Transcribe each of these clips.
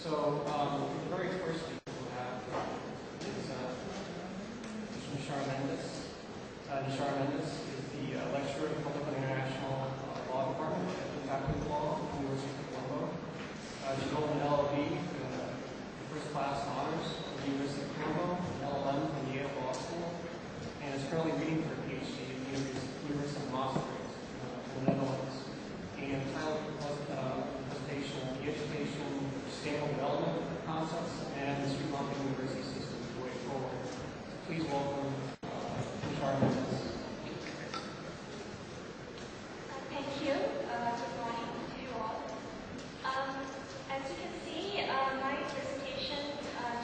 So the very first speaker we'll have is Nishara Mendis. Nishara Mendis is the lecturer in Public and International Law Department at the Faculty of Law at the University of Colombo. She holds an LLB in first class honors from the University of Colombo, an LLM from the Yale Law School, and is currently reading for a PhD at the University of Maastricht in the Netherlands. And the title of the presentation on the education, sustainable development concepts, and the Sri Lankan university system the way forward. Please welcome Nishara Mendis. Thank you. Good morning to you all. As you can see, my presentation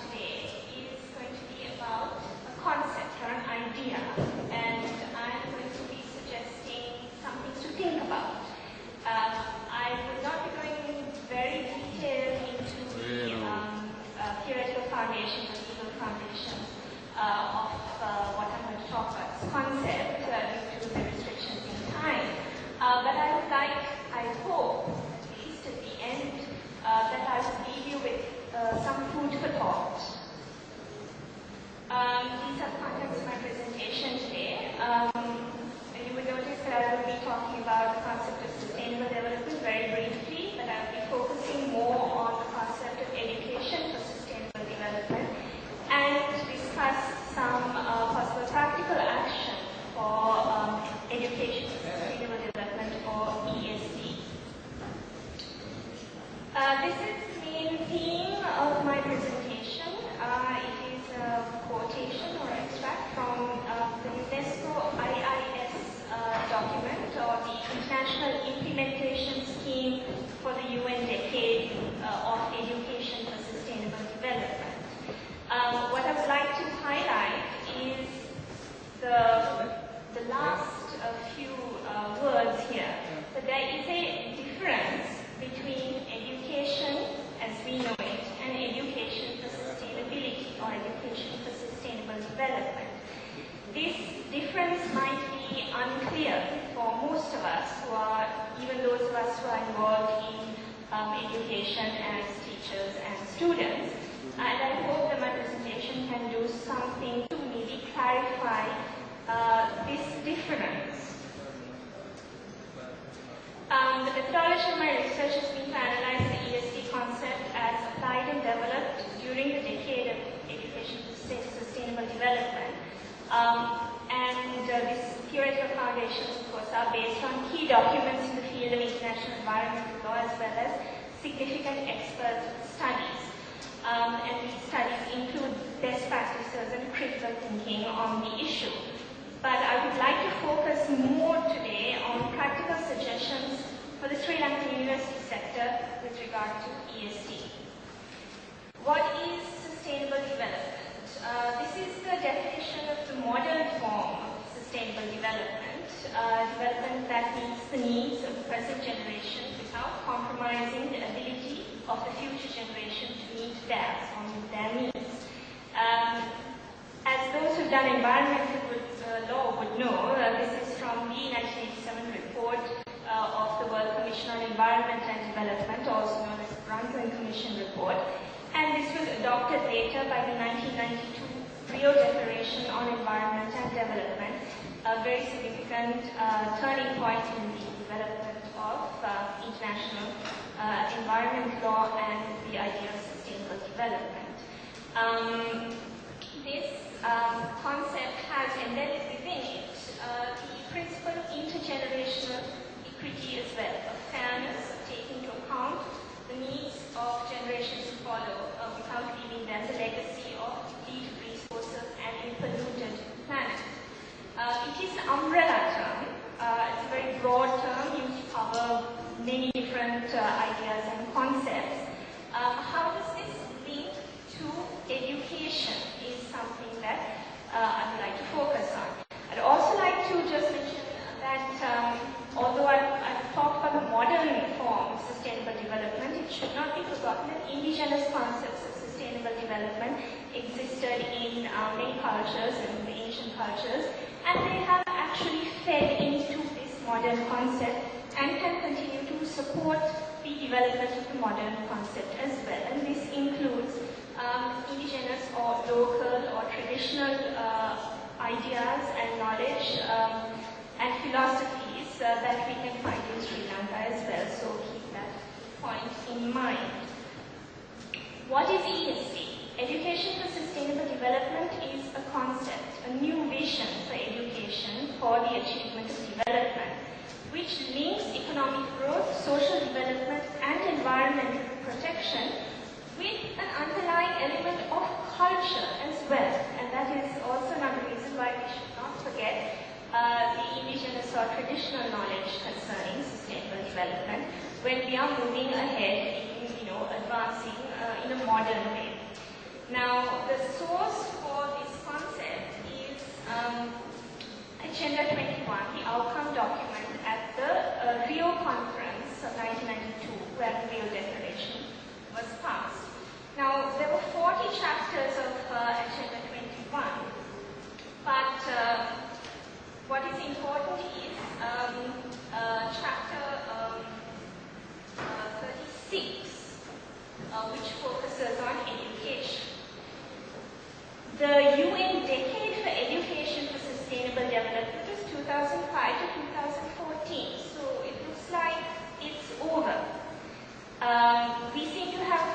today is going to be about a concept or an idea, and I'm going to be suggesting something to think about. I will not be going very detailed into the theoretical foundation or legal foundation of what I'm going to talk about, this concept, due to the restrictions in time. But I would like, I hope, at least at the end, that I will leave you with some food for thought. These are the contents of my presentation today. You would notice that I will be talking about the concept of sustainable development very briefly, but I will be focusing more on the concept of education for sustainable development and discuss some possible practical action for education for sustainable development, or ESD. This is the main theme of my presentation. It is a quotation or extract from the UNESCO IIS document, or the International Implementation Scheme for the UN Decade of Education for Sustainable Development. What I would like to highlight is the last few words here. So there is a difference between education as we know it and education for sustainability or education for sustainable development. This difference might be unclear for most of us who are, even those of us who are involved in education as teachers and students. And I hope that my presentation can do something to maybe clarify this difference. The methodology of my research has been to analyze the ESD concept as applied and developed during the decade of education for sustainable development. These theoretical foundations, of course, are based on key documents in the field of international environmental law as well as significant expert studies. And these studies include best practices and critical thinking on the issue. But I would like to focus more today on practical suggestions for the Sri Lankan university sector with regard to ESD. What is sustainable development? This is the definition of the modern form of sustainable development, development that meets the needs of the present generation without compromising the ability of the future generation to meet theirs or meet their needs. As those who've done environmental law would know, this is from the 1987 report of the World Commission on Environment and Development, also known as the Lankan Commission report. And this was adopted later by the 1992 Rio Declaration on Environment and Development, a very significant turning point in the development of international environment law and the idea of sustainable development. This concept has embedded within it the principle of intergenerational equity as well, of fairness, of taking into account the needs of generations to follow without leaving them the legacy of depleted resources and a polluted planet. It is an umbrella term. It's a very broad term used to cover many different ideas and concepts. How does this link to education is something that I would like to focus on. I'd also like to just mention that although I've talked about the modern form of sustainable development, it should not be forgotten that indigenous concepts of sustainable development existed in many cultures, in the ancient cultures, and they have actually fed into this modern concept and can continue to support the development of the modern concept as well. And this traditional ideas and knowledge and philosophies that we can find in Sri Lanka as well. So keep that point in mind. What is ESD? Education for Sustainable Development is a concept, a new vision for education for the achievement of development, which links economic growth, social development, and environmental protection with an underlying element of culture as well. And that is also another reason why we should not forget the indigenous or traditional knowledge concerning sustainable development when we are moving ahead in, advancing in a modern way. Now, the source for this concept is Agenda 21, the outcome document at the Rio Conference of 1992, where the Rio Declaration was passed. Now, there were 40 chapters of Agenda 21, but what is important is chapter 36, which focuses on education. The UN Decade for Education for Sustainable Development is 2005 to 2014, so it looks like it's over. We seem to have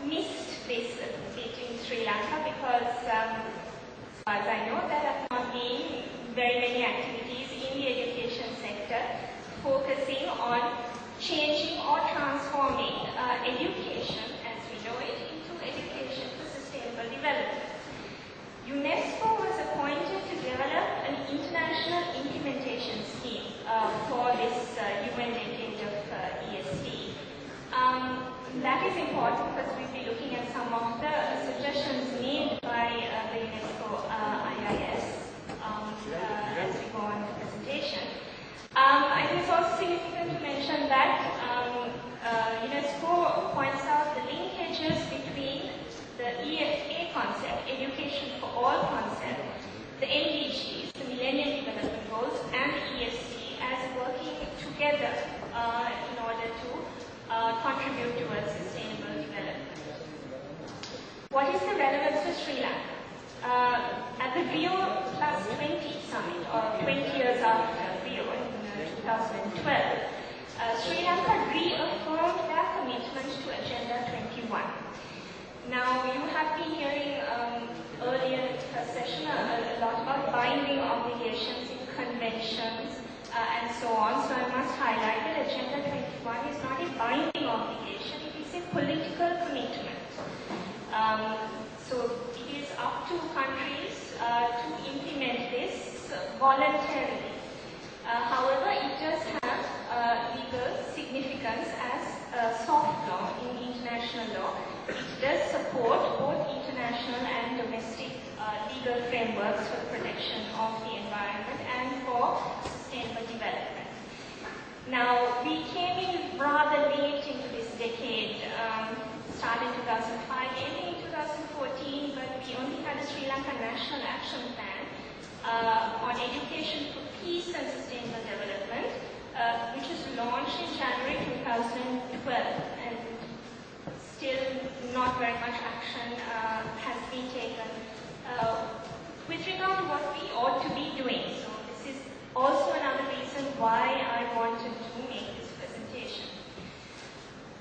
missed this a bit in Sri Lanka because, as far as I know, there have not been very many activities in the education sector focusing on changing or transforming education as we know it into education for sustainable development. UNESCO was appointed to develop an international implementation scheme for this UN Decade of ESD. That is important because we'll be looking at some of the suggestions made by the UNESCO IIS as we go on the presentation. I think it's also significant to mention that UNESCO points out the linkages between the EFA concept, Education for All concept, the MDGs, the Millennium Development Goals, and the ESD as working together in order to contribute towards sustainable development. What is the relevance for Sri Lanka? At the Rio Plus 20 summit, or 20 years after Rio in 2012, Sri Lanka reaffirmed their commitment to Agenda 21. Now, you have been hearing earlier in the session a lot about binding obligations in conventions and so on. So I must highlight that Agenda 21 is not a binding obligation, it is a political commitment. So it is up to countries to implement this voluntarily. However, it does have legal significance as soft law in international law. It does support both international and domestic legal frameworks for the protection of the environment and for sustainable development. Now, we came in rather late into this decade, started in 2005, ending in 2014, but we only had a Sri Lanka National Action Plan on education for peace and sustainable development, which was launched in January 2012, and still not very much action has been taken with regard to what we ought to be doing. So this is also another reason why I wanted to make this presentation.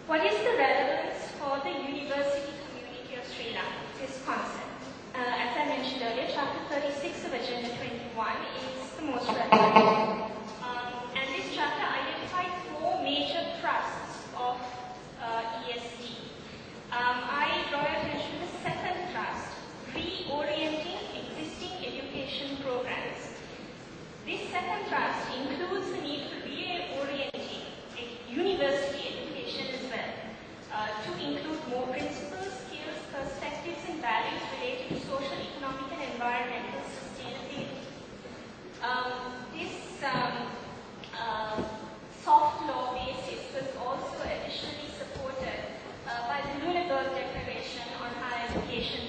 What is the relevance for the university community of Sri Lanka, this concept? As I mentioned earlier, Chapter 36 of Agenda 21 is the most relevant. And this chapter identified 4 major thrusts of ESD. I draw your attention to the second thrust, reorienting existing education programs. This second thrust includes the need for reorienting university education as well, to include more principles, skills, perspectives, and values related to social, economic, and environmental sustainability. This soft law basis was also additionally supported by the Nuremberg Declaration on Higher Education